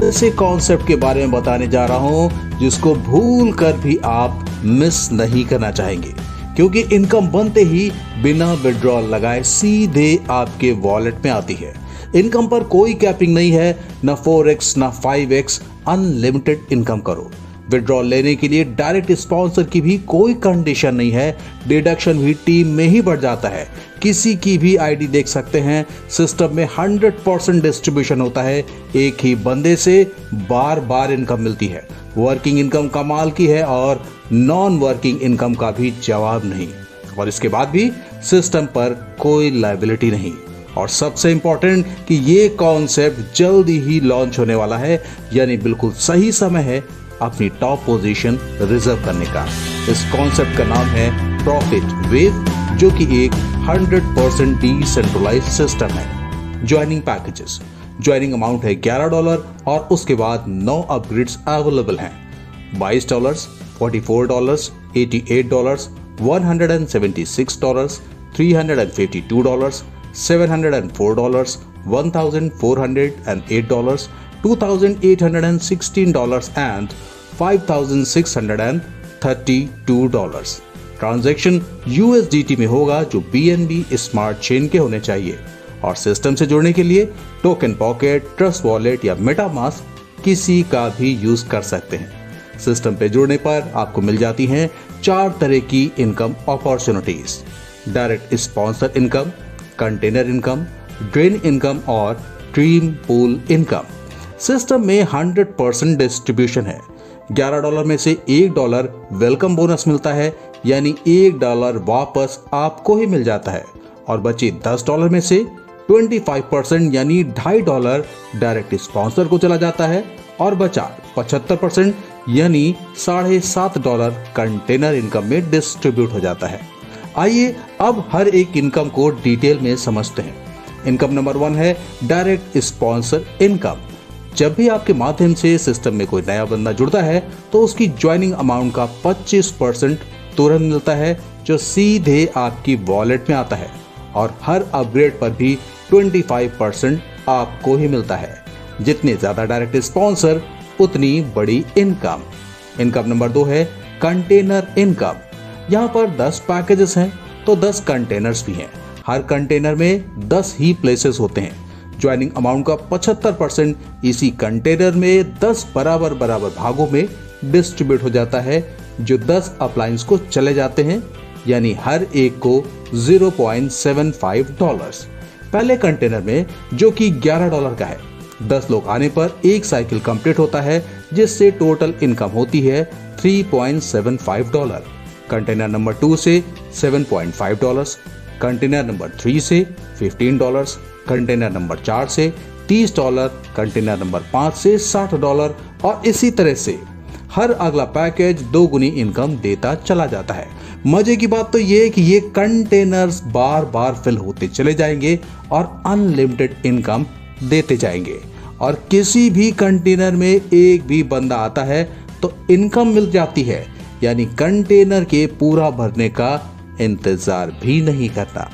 ऐसे कॉन्सेप्ट के बारे में बताने जा रहा हूं जिसको भूल कर भी आप मिस नहीं करना चाहेंगे, क्योंकि इनकम बनते ही बिना विड्रॉल लगाए सीधे आपके वॉलेट में आती है। इनकम पर कोई कैपिंग नहीं है, न 4x न 5x, अनलिमिटेड इनकम करो। विड्रॉल लेने के लिए डायरेक्ट स्पॉन्सर की भी कोई कंडीशन नहीं है, डिडक्शन भी टीम में ही बढ़ जाता है। किसी की भी आईडी देख सकते हैं। सिस्टम में 100% डिस्ट्रीब्यूशन होता है, एक ही बंदे से बार बार इनकम मिलती है। वर्किंग इनकम कमाल की है और नॉन वर्किंग इनकम का भी जवाब नहीं, और इसके बाद भी सिस्टम पर कोई लायबिलिटी नहीं। और सबसे इंपॉर्टेंट कि ये कॉन्सेप्ट जल्दी ही लॉन्च होने वाला है, यानी बिल्कुल सही समय है अपनी टॉप पोजीशन रिजर्व करने का। इस कॉन्सेप्ट का नाम है प्रॉफिट वेव, जो कि एक 100% डिसेंट्रलाइज्ड सिस्टम है। ज्वाइनिंग पैकेजेस, ज्वाइनिंग अमाउंट है $11 और उसके बाद 9 अपग्रेड्स अवेलेबल हैं। $22, $44, $88, $176, $352, $704, $1,408, $2,816 and $5,632। ट्रांजैक्शन USDT में होगा, जो BNB स्मार्ट चेन के होने चाहिए। और सिस्टम से जुड़ने के लिए टोकन पॉकेट, ट्रस्ट वॉलेट या मेटामास्क किसी का भी यूज कर सकते हैं। सिस्टम पे जुड़ने पर आपको मिल जाती हैं 4 तरह की income opportunities: direct sponsor income, container income, drain income और ड्रीम पूल इनकम। सिस्टम में 100% डिस्ट्रीब्यूशन है। $11 में से $1 वेलकम बोनस मिलता है, यानी $1 वापस आपको ही मिल जाता है। और बचे $10 में से 25% यानी $2.5 डायरेक्ट स्पॉन्सर को चला जाता है, और बचा 75% यानी $7.5 कंटेनर इनकम में डिस्ट्रीब्यूट हो जाता है। आइए अब हर एक इनकम को डिटेल में समझते हैं। इनकम नंबर 1 है डायरेक्ट स्पॉन्सर इनकम। जब भी आपके माध्यम से सिस्टम में कोई नया बंदा जुड़ता है तो उसकी ज्वाइनिंग अमाउंट का 25% तुरंत मिलता है, जो सीधे आपकी वॉलेट में आता है। और हर अपग्रेड पर भी 25% आपको ही मिलता है। जितने ज्यादा डायरेक्ट स्पॉन्सर उतनी बड़ी इनकम। इनकम नंबर 2 है कंटेनर इनकम। यहाँ पर 10 पैकेजेस हैं तो 10 कंटेनर्स भी हैं। हर कंटेनर में 10 ही प्लेसेस होते हैं। ज्वाइनिंग अमाउंट का 75% इसी कंटेनर में 10 बराबर भागों में डिस्ट्रीब्यूट हो जाता है, जो 10 अप्लायंस को चले जाते हैं, यानी हर एक को $0.75। पहले कंटेनर में, जो कि $11 का है, 10 लोग आने पर एक साइकिल कंप्लीट होता है, जिससे टोटल इनकम होती है $3.75। कंटेनर नंबर 2 से $7.5, कंटेनर नंबर 3 से $15, कंटेनर नंबर 4 से $30, कंटेनर नंबर 5 से $60 और इसी तरह से हर अगला पैकेज 2 गुनी इनकम देता चला जाता है। मजे की बात तो ये है कि ये कंटेनर्स बार बार फिल होते चले जाएंगे और अनलिमिटेड इनकम देते जाएंगे। और किसी भी कंटेनर में एक भी बंदा आता है तो इनकम मिल जाती है, यानी कंटेनर के पूरा भरने का इंतजार भी नहीं करना।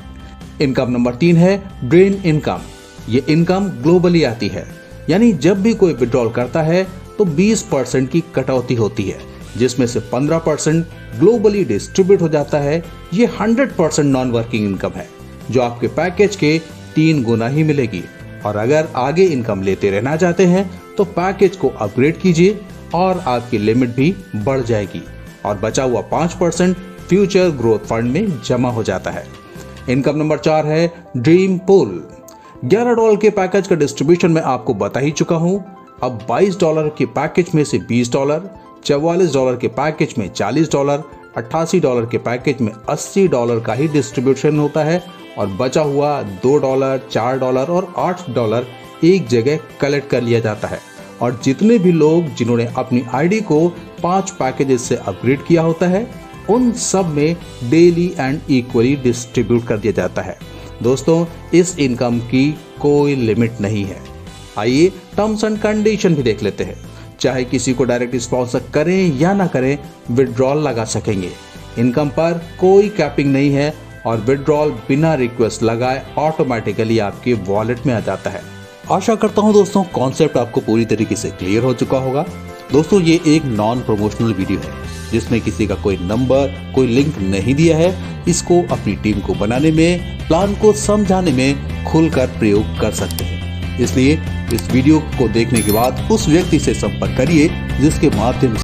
इनकम नंबर 3 है ड्रेन इनकम। ये इनकम ग्लोबली आती है, यानी जब भी कोई विड्रॉल करता है तो 20% की कटौती होती है, जिसमें से 15% ग्लोबली डिस्ट्रीब्यूट हो जाता है। ये 100% नॉन वर्किंग इनकम है, जो आपके पैकेज के 3 गुना ही मिलेगी। और अगर आगे इनकम लेते रहना चाहते हैं तो पैकेज को अपग्रेड कीजिए और आपकी लिमिट भी बढ़ जाएगी, और बचा हुआ 5% फ्यूचर ग्रोथ फंड में जमा हो जाता है। इनकम नंबर 4 है ड्रीम पूल। $11 के पैकेज का डिस्ट्रीब्यूशन मैं आपको बता ही चुका हूं। अब $22 के पैकेज में से $20, $44 के पैकेज में $40, $88 के पैकेज में $80 का ही डिस्ट्रीब्यूशन होता है, और बचा हुआ $2, $4 और $8 एक जगह कलेक्ट कर लिया जाता है। और जितने भी लोग जिन्होंने अपनी आईडी को 5 पैकेजेस से अपग्रेड किया होता है, उन सब में डेली एंड इक्वली डिस्ट्रीब्यूट कर दिया जाता है। दोस्तों, इस इनकम की कोई लिमिट नहीं है। आइए टर्म्स एंड कंडीशन भी देख लेते हैं। चाहे किसी को डायरेक्ट स्पॉन्सर करें या ना करें, विड्रॉल लगा सकेंगे। इनकम पर कोई कैपिंग नहीं है और विड्रॉल बिना रिक्वेस्ट लगाए ऑटोमेटिकली आपके वॉलेट में आ जाता है। आशा करता हूं दोस्तों कॉन्सेप्ट आपको पूरी तरीके से क्लियर हो चुका होगा। दोस्तों ये एक नॉन प्रमोशनल वीडियो है जिसमें किसी का कोई नंबर, कोई लिंक नहीं दिया है। इसको अपनी टीम को बनाने में, प्लान को समझाने में खुलकर प्रयोग कर सकते हैं। इसलिए इस वीडियो को देखने के बाद उस व्यक्ति से संपर्क करिए जिसके माध्यम